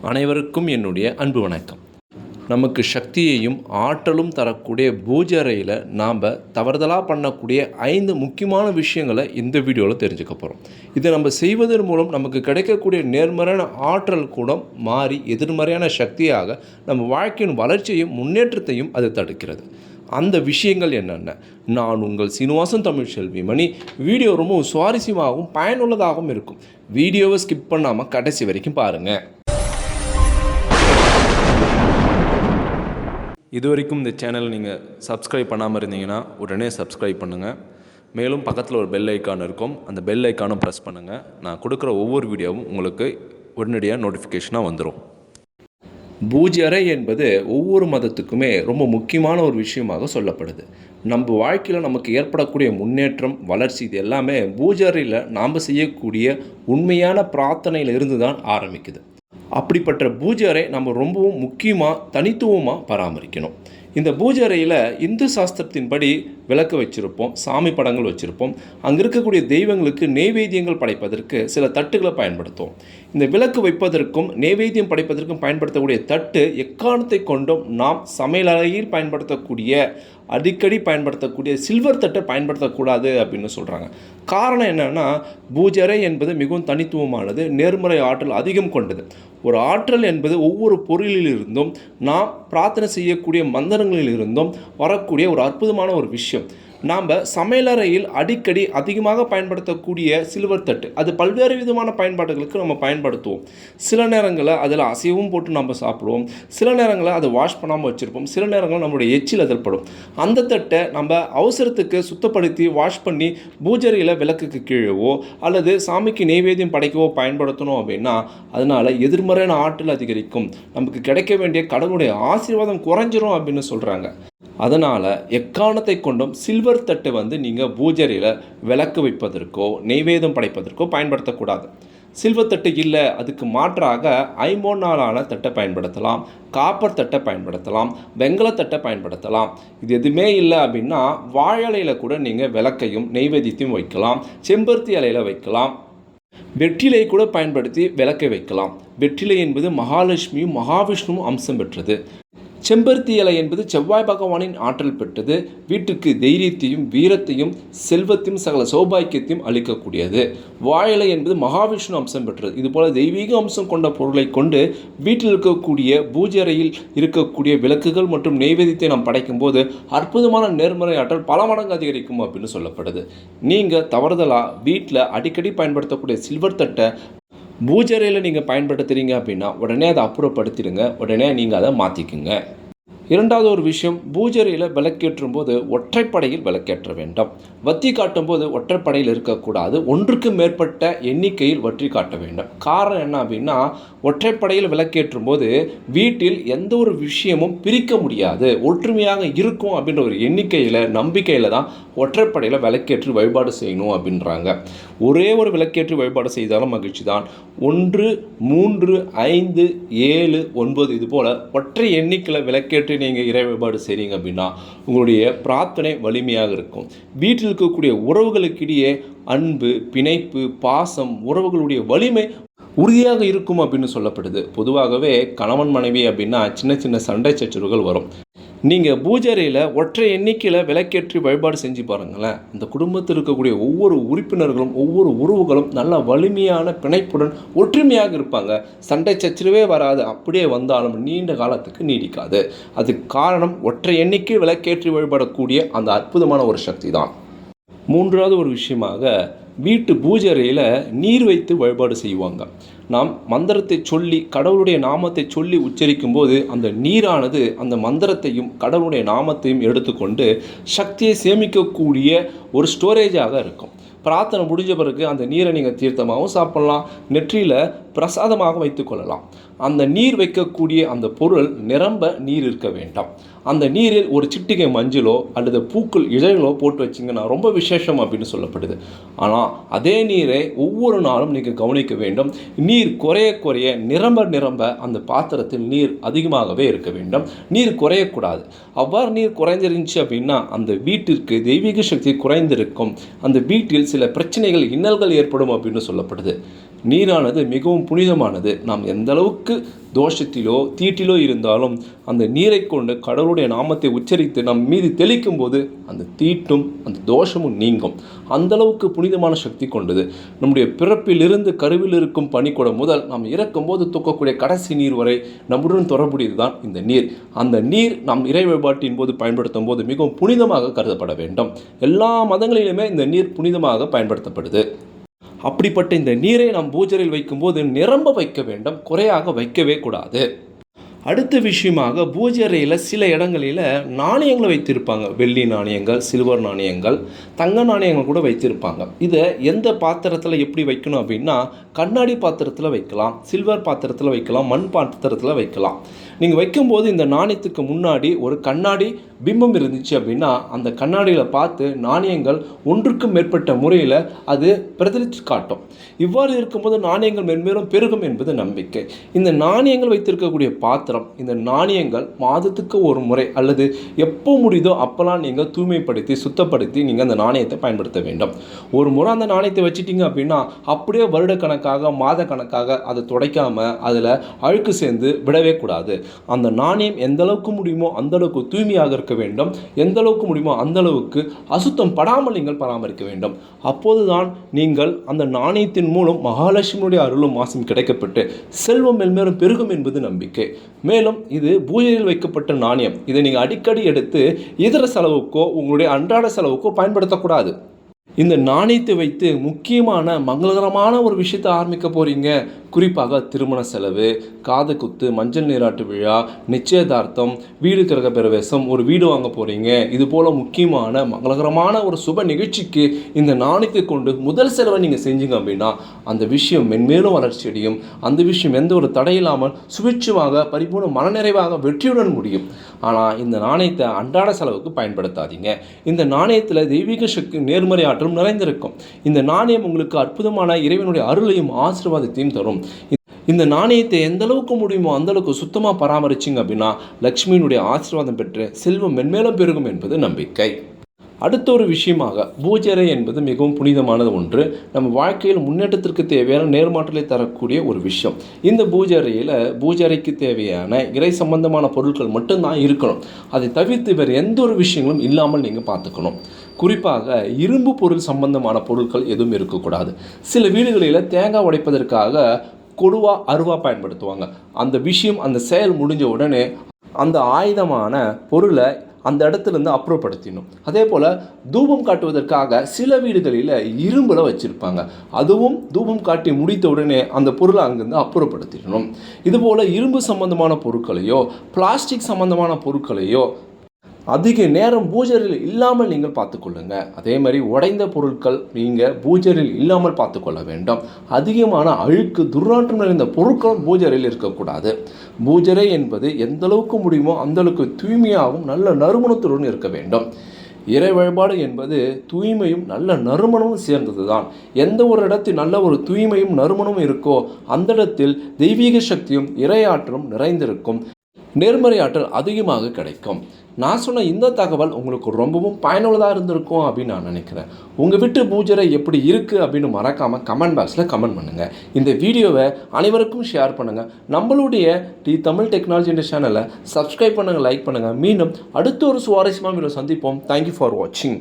அனைவருக்கும் என்னுடைய அன்பு வணக்கம். நமக்கு சக்தியையும் ஆற்றலும் தரக்கூடிய பூஜை அறையில் நாம் தவறுதலாக பண்ணக்கூடிய 5 முக்கியமான விஷயங்களை இந்த வீடியோவில் தெரிஞ்சுக்க போகிறோம். இதை நம்ம செய்வதன் மூலம் நமக்கு கிடைக்கக்கூடிய நேர்மறையான ஆற்றல் கூட மாறி எதிர்மறையான சக்தியாக நம்ம வாழ்க்கையின் வளர்ச்சியையும் முன்னேற்றத்தையும் அது தடுக்கிறது. அந்த விஷயங்கள் என்னென்ன? நான் உங்கள் சீனிவாசன் தமிழ்ச்செல்வி மணி. வீடியோ ரொம்ப சுவாரஸ்யமாகவும் பயனுள்ளதாகவும் இருக்கும். வீடியோவை ஸ்கிப் பண்ணாமல் கடைசி வரைக்கும் பாருங்கள். இது வரைக்கும் இந்த சேனல் நீங்கள் சப்ஸ்கிரைப் பண்ணாமல் இருந்தீங்கன்னா உடனே சப்ஸ்கிரைப் பண்ணுங்கள். மேலும் பக்கத்தில் ஒரு பெல் ஐக்கான் இருக்கும், அந்த பெல் ஐக்கானும் ப்ரெஸ் பண்ணுங்கள். நான் கொடுக்குற ஒவ்வொரு வீடியோவும் உங்களுக்கு உடனடியாக நோட்டிஃபிகேஷனாக வந்துடும். பூஜை அறை என்பது ஒவ்வொரு மதத்துக்குமே ரொம்ப முக்கியமான ஒரு விஷயமாக சொல்லப்படுது. நம்ம வாழ்க்கையில் நமக்கு ஏற்படக்கூடிய முன்னேற்றம், வளர்ச்சி, இது எல்லாமே பூஜை அறையில் நாம் செய்யக்கூடிய உண்மையான பிரார்த்தனையில் இருந்து தான் ஆரம்பிக்குது. அப்படிப்பட்ட பூஜை அறை நம்ம ரொம்பவும் முக்கியமாக தனித்துவமாக பராமரிக்கணும். இந்த பூஜை அறையில் இந்து சாஸ்திரத்தின்படி விளக்கு வச்சுருப்போம், சாமி படங்கள் வச்சுருப்போம். அங்கே இருக்கக்கூடிய தெய்வங்களுக்கு நெய்வேத்தியங்கள் படைப்பதற்கு சில தட்டுகளை பயன்படுத்துவோம். இந்த விளக்கு வைப்பதற்கும் நெய்வேத்தியம் படைப்பதற்கும் பயன்படுத்தக்கூடிய தட்டு எக்காரணத்தை கொண்டும் நாம் சமையல் அறையில் பயன்படுத்தக்கூடிய அடிக்கடி பயன்படுத்தக்கூடிய சில்வர் தட்டை பயன்படுத்தக்கூடாது அப்படின்னு சொல்கிறாங்க. காரணம் என்னென்னா, பூஜை அறை என்பது மிகவும் தனித்துவமானது, நேர்மறை ஆற்றல் அதிகம் கொண்டது. ஒரு ஆற்றல் என்பது ஒவ்வொரு பொருளிலிருந்தும் நாம் பிரார்த்தனை செய்யக்கூடிய மந்திரங்களிலிருந்தும் வரக்கூடிய ஒரு அற்புதமான ஒரு விஷயம். நாம் சமையலறையில் அடிக்கடி அதிகமாக பயன்படுத்தக்கூடிய சில்வர் தட்டு, அது பல்வேறு விதமான பயன்பாடுகளுக்கு நம்ம பயன்படுத்துவோம். சில நேரங்களில் அதில் அசைவும் போட்டு நம்ம சாப்பிடுவோம், சில நேரங்களில் அதை வாஷ் பண்ணாமல் வச்சுருப்போம், சில நேரங்களில் நம்மளுடைய எச்சில் அதில் படும். அந்த தட்டை நம்ம அவசரத்துக்கு சுத்தப்படுத்தி வாஷ் பண்ணி பூஜையில் விளக்குக்கு கீழவோ அல்லது சாமிக்கு நெய்வேத்தியம் படைக்கவோ பயன்படுத்தணும் அப்படின்னா அதனால் எதிர்மறையான ஆற்றல் அதிகரிக்கும், நமக்கு கிடைக்க வேண்டிய கடவுளுடைய ஆசீர்வாதம் குறைஞ்சிரும் அப்படின்னு சொல்கிறாங்க. அதனால் எக்காரணத்தை கொண்டும் சில்வர் தட்டு நீங்கள் பூஜையில் விளக்கு வைப்பதற்கோ நெய்வேதம் படைப்பதற்கோ பயன்படுத்தக்கூடாது. சில்வர் தட்டு இல்லை, அதுக்கு மாற்றாக ஐம்பொன்னாலான தட்டை பயன்படுத்தலாம், காப்பர் தட்டை பயன்படுத்தலாம், வெங்கலத்தட்டை பயன்படுத்தலாம். இது எதுவுமே இல்லை அப்படின்னா வாழலையில் கூட நீங்கள் விளக்கையும் நெய்வேத்தியத்தையும் வைக்கலாம், செம்பருத்தி இலையில் வைக்கலாம், வெற்றிலை கூட பயன்படுத்தி விளக்கை வைக்கலாம். வெற்றிலை என்பது மகாலட்சுமியும் மகாவிஷ்ணுவும் அம்சம் பெற்றது. செம்பருத்தி இலை என்பது செவ்வாய் பகவானின் ஆற்றல் பெற்றது. வீட்டுக்கு தைரியத்தையும் வீரத்தையும் செல்வத்தையும் சகல சௌபாக்கியத்தையும் அளிக்கக்கூடியது. வாழை என்பது மகாவிஷ்ணு அம்சம் பெற்றது. இதுபோல் தெய்வீக அம்சம் கொண்ட பொருளை கொண்டு வீட்டில் இருக்கக்கூடிய பூஜை அறையில் இருக்கக்கூடிய விளக்குகள் மற்றும் நெய்வேத்தியத்தை நாம் படைக்கும் போது அற்புதமான நேர்மறை ஆற்றல் பல மடங்கு அதிகரிக்கும் அப்படின்னு சொல்லப்படுது. நீங்கள் தவறுதலாக வீட்டில் அடிக்கடி பயன்படுத்தக்கூடிய சில்வர் தட்டை பூஜை அறையில் நீங்கள் பயன்படுத்துகிறீங்க அப்படின்னா உடனே அதை அப்புறப்படுத்திடுங்க, உடனே நீங்கள் அதை மாற்றிக்குங்க. இரண்டாவது ஒரு விஷயம், பூஜை அறையில் விளக்கேற்றும் போது ஒற்றைப்படையில் விளக்கேற்ற வேண்டாம். வத்தி காட்டும் போது ஒற்றைப்படையில் இருக்கக்கூடாது, ஒன்றுக்கு மேற்பட்ட எண்ணிக்கையில் வற்றி காட்ட வேண்டும். காரணம் என்ன அப்படின்னா, ஒற்றைப்படையில் விளக்கேற்றும் போது வீட்டில் எந்த ஒரு விஷயமும் பிரிக்க முடியாது, ஒற்றுமையாக இருக்கும் அப்படின்ற ஒரு எண்ணிக்கையில் நம்பிக்கையில் தான் ஒற்றைப்படையில் விளக்கேற்றி வழிபாடு செய்யணும் அப்படின்றாங்க. ஒரே ஒரு விளக்கேற்றி வழிபாடு செய்தாலும் மகிழ்ச்சி தான். 1, 3, 5, 7, 9 இது போல் ஒற்றை எண்ணிக்கையில் விளக்கேற்றி நீங்கள் இறை வழிபாடு செய்கிறீங்க அப்படின்னா உங்களுடைய பிரார்த்தனை வலிமையாக இருக்கும். வீட்டில் இருக்கக்கூடிய உறவுகளுக்கிடையே அன்பு, பிணைப்பு, பாசம், உறவுகளுடைய வலிமை உறுதியாக இருக்கும் அப்படின்னு சொல்லப்படுது. பொதுவாகவே கணவன் மனைவி அப்படின்னா சின்ன சின்ன சண்டை சச்சரவுகள் வரும். நீங்கள் பூஜை அறையில் ஒற்றை எண்ணிக்கையில் விளக்கேற்றி வழிபாடு செஞ்சு பாருங்களேன், அந்த குடும்பத்தில் இருக்கக்கூடிய ஒவ்வொரு உறுப்பினர்களும் ஒவ்வொரு உறவுகளும் நல்ல வலிமையான பிணைப்புடன் ஒற்றுமையாக இருப்பாங்க. சண்டை சச்சரவே வராது, அப்படியே வந்தாலும் நீண்ட காலத்துக்கு நீடிக்காது. அதுக்கு காரணம் ஒற்றை எண்ணிக்கை விளக்கேற்றி வழிபடக்கூடிய அந்த அற்புதமான ஒரு சக்தி தான். மூன்றாவது ஒரு விஷயமாக, வீட்டு பூஜை அறையில் நீர் வைத்து வழிபாடு செய்வாங்க. நாம் மந்திரத்தை சொல்லி கடவுளுடைய நாமத்தை சொல்லி உச்சரிக்கும் போது அந்த நீரானது அந்த மந்திரத்தையும் கடவுளுடைய நாமத்தையும் எடுத்துக்கொண்டு சக்தியை சேமிக்கக்கூடிய ஒரு ஸ்டோரேஜாக இருக்கும். பிரார்த்தனை முடிஞ்ச பிறகு அந்த நீரை நீங்கள் தீர்த்தமாகவும் சாப்பிடலாம், நெற்றியில் பிரசாதமாக வைத்துக்கொள்ளலாம். அந்த நீர் வைக்கக்கூடிய அந்த பொருள் நிரம்ப நீர் இருக்க வேண்டாம். அந்த நீரில் ஒரு சிட்டிகை மஞ்சளோ அல்லது பூக்கள் இதழோ போட்டு வச்சிங்கன்னா ரொம்ப விசேஷம் அப்படின்னு சொல்லப்படுது. ஆனால் அதே நீரை ஒவ்வொரு நாளும் நீங்கள் கவனிக்க வேண்டும். நீர் குறைய குறைய நிரம்ப அந்த பாத்திரத்தில் நீர் அதிகமாகவே இருக்க வேண்டும், நீர் குறையக்கூடாது. அவ்வாறு நீர் குறைந்திருந்துச்சு அப்படின்னா அந்த வீட்டிற்கு தெய்வீக சக்தி குறைந்திருக்கும், அந்த வீட்டில் சில பிரச்சனைகள் இன்னல்கள் ஏற்படும் அப்படின்னு சொல்லப்படுது. நீரானது மிகவும் புனிதமானது. நாம் எந்த அளவுக்கு தோஷத்திலோ தீட்டிலோ இருந்தாலும் அந்த நீரை கொண்டு கடவுளுடைய நாமத்தை உச்சரித்து நம் மீது தெளிக்கும் போது அந்த தீட்டும் அந்த தோஷமும் நீங்கும். அந்த அளவுக்கு புனிதமான சக்தி கொண்டது. நம்முடைய பிறப்பிலிருந்து கருவில் இருக்கும் பனிக்கூடம் முதல் நாம் இறக்கும் போது தூக்கக்கூடிய கடைசி நீர் வரை நம்முடன் தொடர்புடையது தான் இந்த நீர். அந்த நீர் நாம் இறை வழிபாட்டின் போது பயன்படுத்தும் போது மிகவும் புனிதமாக கருதப்பட வேண்டும். எல்லா மதங்களிலுமே இந்த நீர் புனிதமாக பயன்படுத்தப்படுது. அப்படிப்பட்ட இந்த நீரை நாம் பூஜையில் வைக்கும்போது நிரம்ப வைக்க வேண்டும், குறையாக வைக்கவே கூடாது. அடுத்த விஷயமாக பூஜை அறையில் சில இடங்களில் நாணயங்களை வைத்திருப்பாங்க. வெள்ளி நாணயங்கள், சில்வர் நாணயங்கள், தங்க நாணயங்கள் கூட வைத்திருப்பாங்க. இதை எந்த பாத்திரத்தில் எப்படி வைக்கணும் அப்படின்னா, கண்ணாடி பாத்திரத்தில் வைக்கலாம், சில்வர் பாத்திரத்தில் வைக்கலாம், மண் பாத்திரத்தில் வைக்கலாம். நீங்கள் வைக்கும்போது இந்த நாணயத்துக்கு முன்னாடி ஒரு கண்ணாடி பிம்பம் இருந்துச்சு அப்படின்னா அந்த கண்ணாடியில் பார்த்து நாணயங்கள் ஒன்றுக்கும் மேற்பட்ட முறையில் அது பிரதிபலித்து காட்டும். இவ்வாறு இருக்கும்போது நாணயங்கள் மென்மேலும் பெருகும் என்பது நம்பிக்கை. இந்த நாணயங்கள் வைத்திருக்கக்கூடிய பாத்திரம், இந்த நாணயங்கள் மாதத்துக்கு ஒரு முறை அல்லது எப்போ முடியுதோ அப்போலாம் நீங்கள் தூய்மைப்படுத்தி சுத்தப்படுத்தி நீங்கள் அந்த நாணயத்தை பயன்படுத்த வேண்டும். ஒரு முறை அந்த நாணயத்தை வச்சிட்டிங்க அப்படின்னா அப்படியே வருடக்கணக்காக மாத கணக்காக அதை துடைக்காமல் அதில் அழுக்கு சேர்ந்து விடவே கூடாது. அந்த நாணயம் எந்த அளவுக்கு முடியுமோ அந்த அளவுக்கு தூய்மையாக இருக்க வேண்டும். எந்த அளவுக்கு முடியுமோ அந்த அளவுக்கு அசுத்தம் படாமல் நீங்கள் பராமரிக்க வேண்டும். அப்போதுதான் நீங்கள் அந்த நாணயத்தின் மூலம் மகாலட்சுமியுடைய அருளும் மாசும் கிடைக்கப்பட்டு செல்வம் மென்மேலும் பெருகும் என்பது நம்பிக்கை. மேலும் இது பூஜையில் வைக்கப்பட்ட நாணயம். இதை நீங்கள் அடிக்கடி எடுத்து இதர செலவுக்கோ உங்களுடைய அன்றாட செலவுக்கோ பயன்படுத்தக்கூடாது. இந்த நாணயத்தை வைத்து முக்கியமான மங்களகரமான ஒரு விஷயத்தை ஆரம்பிக்க போகிறீங்க. குறிப்பாக திருமண செலவு, காது குத்து, மஞ்சள் நீராட்டு விழா, நிச்சயதார்த்தம், வீடு கிரக பிரவேசம், ஒரு வீடு வாங்க போகிறீங்க. இது போல் முக்கியமான மங்களகரமான ஒரு சுப நிகழ்ச்சிக்கு இந்த நாணயத்தை கொண்டு முதல் செலவை நீங்கள் செஞ்சீங்க அப்படின்னா அந்த விஷயம் மென்மேலும் வளர்ச்சி அடையும். அந்த விஷயம் எந்த ஒரு தடையில்லாமல் சுபிட்சமாக பரிபூர்ண மனநிறைவாக வெற்றியுடன் முடியும். ஆனால் இந்த நாணயத்தை அன்றாட செலவுக்கு பயன்படுத்தாதீங்க. இந்த நாணயத்தில் தெய்வீக சக்தி நேர்மறை ஆற்றலும் நிறைந்திருக்கும். இந்த நாணயம் உங்களுக்கு அற்புதமான இறைவனுடைய அருளையும் ஆசீர்வாதத்தையும் தரும். இந்த நாணயத்தை எந்த அளவுக்கு முடியுமோ அந்த அளவுக்கு சுத்தமாக பராமரிச்சிங்க அப்படின்னா லக்ஷ்மியினுடைய ஆசீர்வாதம் பெற்று செல்வம் மென்மேலும் பெருகும் என்பது நம்பிக்கை. அடுத்த ஒரு விஷயமாக பூஜை என்பது மிகவும் புனிதமானது ஒன்று. நம்ம வாழ்க்கையில் முன்னேற்றத்திற்கு தேவையான நேர்மாற்றலை தரக்கூடிய ஒரு விஷயம். இந்த பூஜை அறைக்கு தேவையான இறை சம்பந்தமான பொருட்கள் மட்டும்தான் இருக்கணும். அதை தவிர்த்து வேறு எந்த ஒரு விஷயங்களும் இல்லாமல் நீங்கள் பார்த்துக்கணும். குறிப்பாக இரும்பு பொருள் சம்பந்தமான பொருட்கள் எதுவும் இருக்கக்கூடாது. சில வீடுகளில் தேங்காய் உடைப்பதற்காக கொடுவா அருவா பயன்படுத்துவாங்க. அந்த விஷயம் அந்த செயல் முடிஞ்ச உடனே அந்த ஆயுதமான பொருளை அந்த இடத்துலேருந்து அப்புறப்படுத்திடணும். அதே போல் தூபம் காட்டுவதற்காக சில வீடுகளில் இரும்பில் வச்சுருப்பாங்க. அதுவும் தூபம் காட்டி முடித்த உடனே அந்த பொருளை அங்கேருந்து அப்புறப்படுத்திடணும். இதுபோல் இரும்பு சம்பந்தமான பொருட்களையோ பிளாஸ்டிக் சம்பந்தமான பொருட்களையோ அதிக நேரம் பூஜையில் இல்லாமல் நீங்கள் பார்த்துக்கொள்ளுங்க. அதே மாதிரி உடைந்த பொருட்கள் நீங்கள் பூஜையில் இல்லாமல் பார்த்துக்கொள்ள வேண்டும். அதிகமான அழுக்கு துர்நாற்றம் நிறைந்த பொருட்களும் பூஜையில் இருக்கக்கூடாது. பூஜை என்பது எந்த அளவுக்கு முடியுமோ அந்த அளவுக்கு தூய்மையாகவும் நல்ல நறுமணத்துடன் இருக்க வேண்டும். இறை வழிபாடு என்பது தூய்மையும் நல்ல நறுமணமும் சேர்ந்தது தான். எந்த ஒரு இடத்தில் நல்ல ஒரு தூய்மையும் நறுமணமும் இருக்கோ அந்த இடத்தில் தெய்வீக சக்தியும் இறையாற்றலும் நிறைந்திருக்கும். நேர்மறை ஆற்றல் அதிகமாக கிடைக்கும். நான் சொன்ன இந்த தகவல் உங்களுக்கு ரொம்பவும் பயனுள்ளதாக இருந்திருக்கும் அப்படின்னு நான் நினைக்கிறேன். உங்கள் வீட்டு பூஜை எப்படி இருக்குது அப்படின்னு மறக்காமல் கமெண்ட் பாக்ஸில் கமெண்ட் பண்ணுங்கள். இந்த வீடியோவை அனைவருக்கும் ஷேர் பண்ணுங்கள். நம்மளுடைய தமிழ் டெக்னாலஜி என்ற சேனலை சப்ஸ்கிரைப் பண்ணுங்கள், லைக் பண்ணுங்கள். மீண்டும் அடுத்த ஒரு சுவாரஸ்யமான வீடியோ சந்திப்போம். தேங்க்யூ ஃபார் வாட்சிங்.